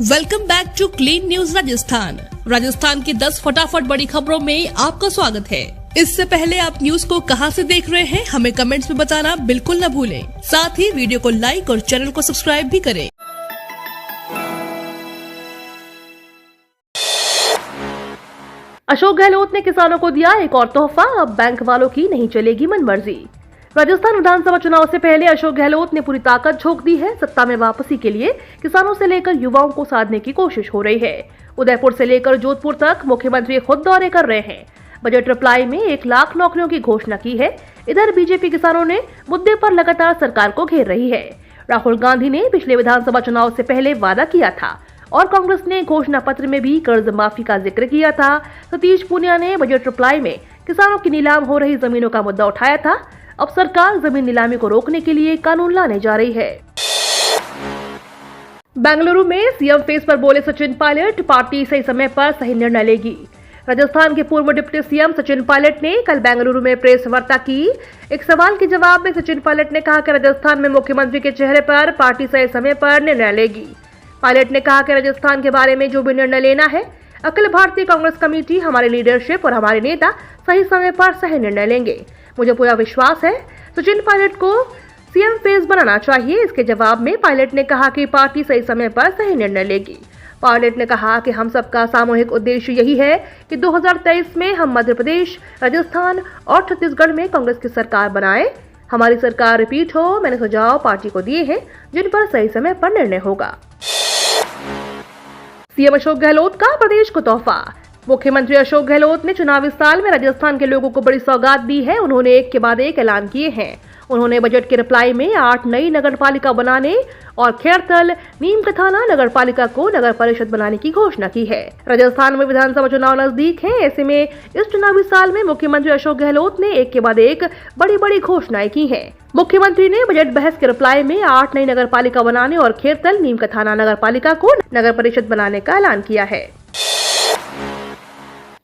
Welcome back to clean news Rajasthan की 10 फटाफट बड़ी खबरों में आपका स्वागत है। इससे पहले आप न्यूज को कहां से देख रहे हैं हमें कमेंट्स में बताना बिल्कुल न भूलें। साथ ही वीडियो को लाइक और चैनल को सब्सक्राइब भी करें। अशोक गहलोत ने किसानों को दिया एक और तोहफा, अब बैंक वालों की नहीं चलेगी मनमर्जी। राजस्थान विधानसभा चुनाव से पहले अशोक गहलोत ने पूरी ताकत झोंक दी है। सत्ता में वापसी के लिए किसानों से लेकर युवाओं को साधने की कोशिश हो रही है। उदयपुर से लेकर जोधपुर तक मुख्यमंत्री खुद दौरे कर रहे हैं। बजट रिप्लाई में 1 लाख नौकरियों की घोषणा की है। इधर बीजेपी किसानों ने मुद्दे पर लगातार सरकार को घेर रही है। राहुल गांधी ने पिछले विधानसभा चुनाव से पहले वादा किया था और कांग्रेस ने घोषणा पत्र में भी कर्ज माफी का जिक्र किया था। सतीश पूनिया ने बजट रिप्लाई में किसानों की नीलाम हो रही जमीनों का मुद्दा उठाया था। अब सरकार जमीन नीलामी को रोकने के लिए कानून लाने जा रही है। बेंगलुरु में सीएम फेस पर बोले सचिन पायलट, पार्टी सही समय पर सही निर्णय लेगी। राजस्थान के पूर्व डिप्टी सीएम सचिन पायलट ने कल बेंगलुरु में प्रेस वार्ता की। एक सवाल के जवाब में सचिन पायलट ने कहा कि राजस्थान में मुख्यमंत्री के चेहरे पर पार्टी सही समय पर निर्णय लेगी। पायलट ने कहा कि राजस्थान के बारे में जो भी निर्णय लेना है, अखिल भारतीय कांग्रेस कमेटी, हमारी लीडरशिप और हमारे नेता सही समय पर सही निर्णय लेंगे। मुझे पूरा विश्वास है सचिन पायलट को सीएम फेस बनाना चाहिए। इसके जवाब में पायलट ने कहा कि पार्टी सही समय पर सही निर्णय लेगी। पायलट ने कहा कि हम सबका सामूहिक उद्देश्य यही है कि 2023 में हम मध्य प्रदेश, राजस्थान और छत्तीसगढ़ में कांग्रेस की सरकार बनाएं। हमारी सरकार रिपीट हो। मैंने सुझाव पार्टी को दिए हैं जिन पर सही समय पर निर्णय होगा। सीएम अशोक गहलोत का प्रदेश को तोहफा। मुख्यमंत्री अशोक गहलोत ने चुनावी साल में राजस्थान के लोगों को बड़ी सौगात दी है। उन्होंने एक के बाद एक ऐलान किए हैं। उन्होंने बजट के रिप्लाई में 8 नई नगर पालिका बनाने और खेरथल, नीमकाथाना नगर पालिका को नगर परिषद बनाने की घोषणा की है। राजस्थान में विधानसभा चुनाव नजदीक है। ऐसे में इस चुनावी साल में मुख्यमंत्री अशोक गहलोत ने एक के बाद एक बड़ी घोषणाएं की हैं। मुख्यमंत्री ने बजट बहस के रिप्लाई में 8 नई नगर पालिका बनाने और खेरथल, नीमकाथाना नगर पालिका को नगर परिषद बनाने का ऐलान किया है।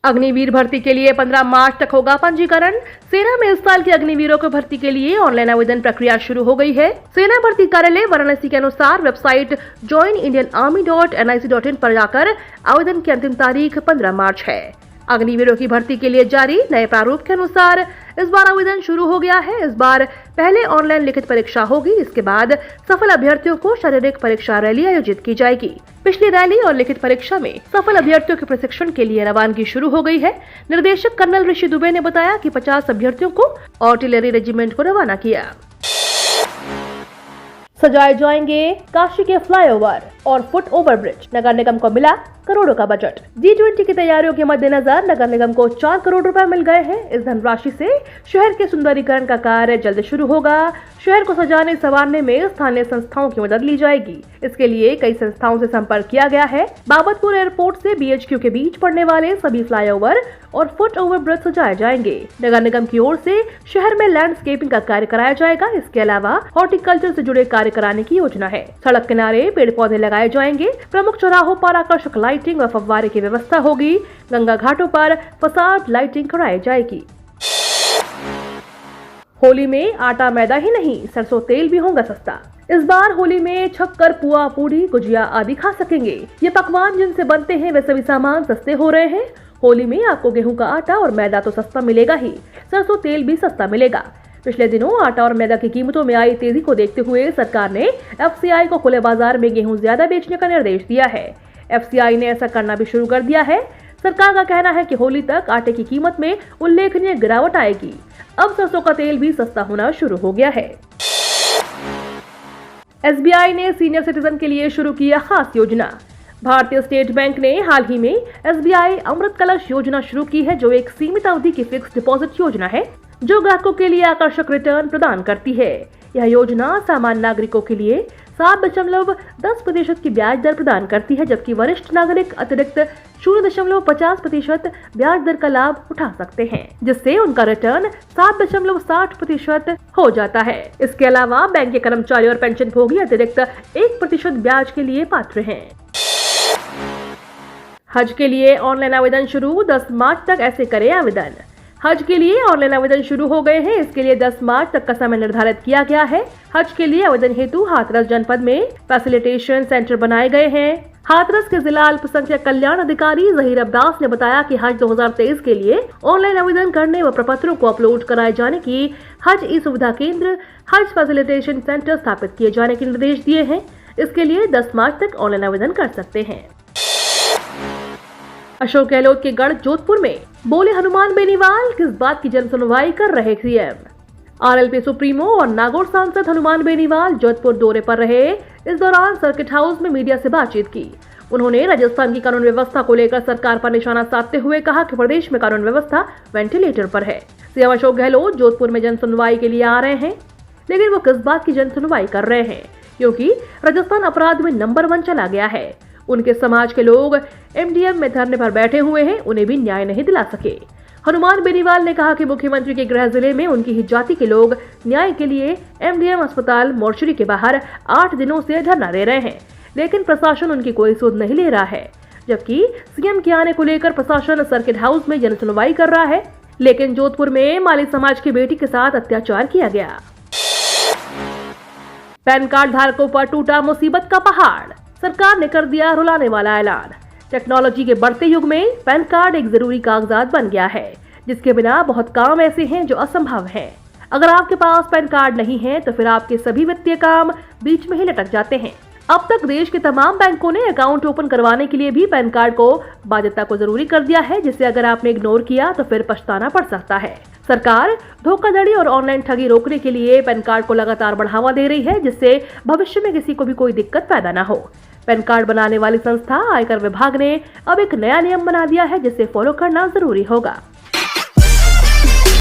अग्निवीर भर्ती के लिए 15 मार्च तक होगा पंजीकरण। सेना में इस साल के अग्निवीरों की भर्ती के लिए ऑनलाइन आवेदन प्रक्रिया शुरू हो गई है। सेना भर्ती कार्यालय वाराणसी के अनुसार वेबसाइट joinindianarmy.nic.in पर जाकर आवेदन की अंतिम तारीख 15 मार्च है। अग्निवीरों की भर्ती के लिए जारी नए प्रारूप के अनुसार इस बार आवेदन शुरू हो गया है। इस बार पहले ऑनलाइन लिखित परीक्षा होगी। इसके बाद सफल अभ्यर्थियों को शारीरिक परीक्षा रैली आयोजित की जाएगी। पिछली रैली और लिखित परीक्षा में सफल अभ्यर्थियों के प्रशिक्षण के लिए रवानगी शुरू हो गई है। निर्देशक कर्नल ऋषि दुबे ने बताया कि 50 अभ्यर्थियों को आर्टिलरी रेजिमेंट को रवाना किया। सजाए जाएंगे काशी के फ्लाईओवर और फुट ओवर ब्रिज। नगर निगम को मिला करोड़ों का बजट। G20 की तैयारियों के मद्देनजर नगर निगम को 4 करोड़ रुपए मिल गए हैं। इस धनराशि से शहर के सुंदरीकरण का कार्य जल्द शुरू होगा। शहर को सजाने संवारने में स्थानीय संस्थाओं की मदद ली जाएगी। इसके लिए कई संस्थाओं से संपर्क किया गया है। बाबतपुर एयरपोर्ट से BHQ के बीच पड़ने वाले सभी फ्लाईओवर और फुट ओवर ब्रिज सजाए जाएंगे। नगर निगम की ओर से शहर में लैंडस्केपिंग का कार्य कराया जाएगा। इसके अलावा हॉर्टिकल्चर से जुड़े कार्य कराने की योजना है। सड़क किनारे पेड़ पौधे लगाए जाएंगे। प्रमुख चौराहों पर आकर्षक लाइटिंग और फव्वारे की व्यवस्था होगी। गंगा घाटों पर फसाड लाइटिंग कराई जाएगी। होली में आटा मैदा ही नहीं, सरसों तेल भी होगा सस्ता। इस बार होली में छक्कर, पुआ, पूड़ी, गुजिया आदि खा सकेंगे। ये पकवान जिनसे बनते हैं वे सभी सामान सस्ते हो रहे हैं। होली में आपको गेहूं का आटा और मैदा तो सस्ता मिलेगा ही, सरसों तेल भी सस्ता मिलेगा। पिछले दिनों आटा और मैदा की कीमतों में आई तेजी को देखते हुए सरकार ने FCI को खुले बाजार में गेहूं ज्यादा बेचने का निर्देश दिया है। FCI ने ऐसा करना भी शुरू कर दिया है। सरकार का कहना है कि होली तक आटे की कीमत में उल्लेखनीय गिरावट आएगी। अब सरसों का तेल भी सस्ता होना शुरू हो गया है। SBI ने सीनियर सिटीजन के लिए शुरू किया खास योजना। भारतीय स्टेट बैंक ने हाल ही में SBI अमृत कलश योजना शुरू की है, जो एक सीमित अवधि की फिक्स डिपॉजिट योजना है जो ग्राहकों के लिए आकर्षक रिटर्न प्रदान करती है। यह योजना सामान्य नागरिकों के लिए 7.10% की ब्याज दर प्रदान करती है, जबकि वरिष्ठ नागरिक अतिरिक्त 0.50% ब्याज दर का लाभ उठा सकते हैं, जिससे उनका रिटर्न 7.60% हो जाता है। इसके अलावा बैंक के कर्मचारी और पेंशन भोगी अतिरिक्त 1% ब्याज के लिए पात्र हैं। हज के लिए ऑनलाइन आवेदन शुरू। 10 मार्च तक ऐसे करें आवेदन। हज के लिए ऑनलाइन आवेदन शुरू हो गए हैं। इसके लिए 10 मार्च तक का समय निर्धारित किया गया है। हज के लिए आवेदन हेतु हाथरस जनपद में फैसिलिटेशन सेंटर बनाए गए हैं। हाथरस के जिला अल्पसंख्यक कल्याण अधिकारी जहीर अब्बास ने बताया कि हज 2023 के लिए ऑनलाइन आवेदन करने व प्रपत्रों को अपलोड कराए जाने की हज ई सुविधा केंद्र, हज फैसिलिटेशन सेंटर स्थापित किए जाने के निर्देश दिए हैं। इसके लिए 10 मार्च तक ऑनलाइन आवेदन कर सकते हैं। अशोक गहलोत के गढ़ जोधपुर में बोले हनुमान बेनीवाल, किस बात की जन सुनवाई कर रहे सीएम। आरएलपी सुप्रीमो और नागौर सांसद हनुमान बेनीवाल जोधपुर दौरे पर रहे। इस दौरान सर्किट हाउस में मीडिया से बातचीत की। उन्होंने राजस्थान की कानून व्यवस्था को लेकर सरकार पर निशाना साधते हुए कहा कि प्रदेश में कानून व्यवस्था वेंटिलेटर पर है। सीएम अशोक गहलोत जोधपुर में जन सुनवाई के लिए आ रहे हैं, लेकिन वो किस बात की जन सुनवाई कर रहे हैं, क्योंकि राजस्थान अपराध में नंबर 1 चला गया है। उनके समाज के लोग एमडीएम में धरने पर बैठे हुए हैं, उन्हें भी न्याय नहीं दिला सके। हनुमान बेनीवाल ने कहा कि मुख्यमंत्री के गृह जिले में उनकी ही जाति के लोग न्याय के लिए एमडीएम अस्पताल मोर्चरी के बाहर 8 दिनों से धरना दे रहे हैं, लेकिन प्रशासन उनकी कोई सुध नहीं ले रहा है। जबकि सीएम के आने को लेकर प्रशासन सर्किट हाउस में जन सुनवाई कर रहा है, लेकिन जोधपुर में माली समाज की बेटी के साथ अत्याचार किया गया। पैन कार्ड धारकों पर टूटा मुसीबत का पहाड़, सरकार ने कर दिया रुलाने वाला ऐलान। टेक्नोलॉजी के बढ़ते युग में पैन कार्ड एक जरूरी कागजात बन गया है, जिसके बिना बहुत काम ऐसे हैं जो असंभव हैं। अगर आपके पास पैन कार्ड नहीं है तो फिर आपके सभी वित्तीय काम बीच में ही लटक जाते हैं। अब तक देश के तमाम बैंकों ने अकाउंट ओपन करवाने के लिए भी पैन कार्ड को बाध्यता को जरूरी कर दिया है, जिसे अगर आपने इग्नोर किया तो फिर पछताना पड़ सकता है। सरकार धोखाधड़ी और ऑनलाइन ठगी रोकने के लिए पैन कार्ड को लगातार बढ़ावा दे रही है, जिससे भविष्य में किसी को भी कोई दिक्कत पैदा न हो। पैन कार्ड बनाने वाली संस्था आयकर विभाग ने अब एक नया नियम बना दिया है, जिसे फॉलो करना जरूरी होगा।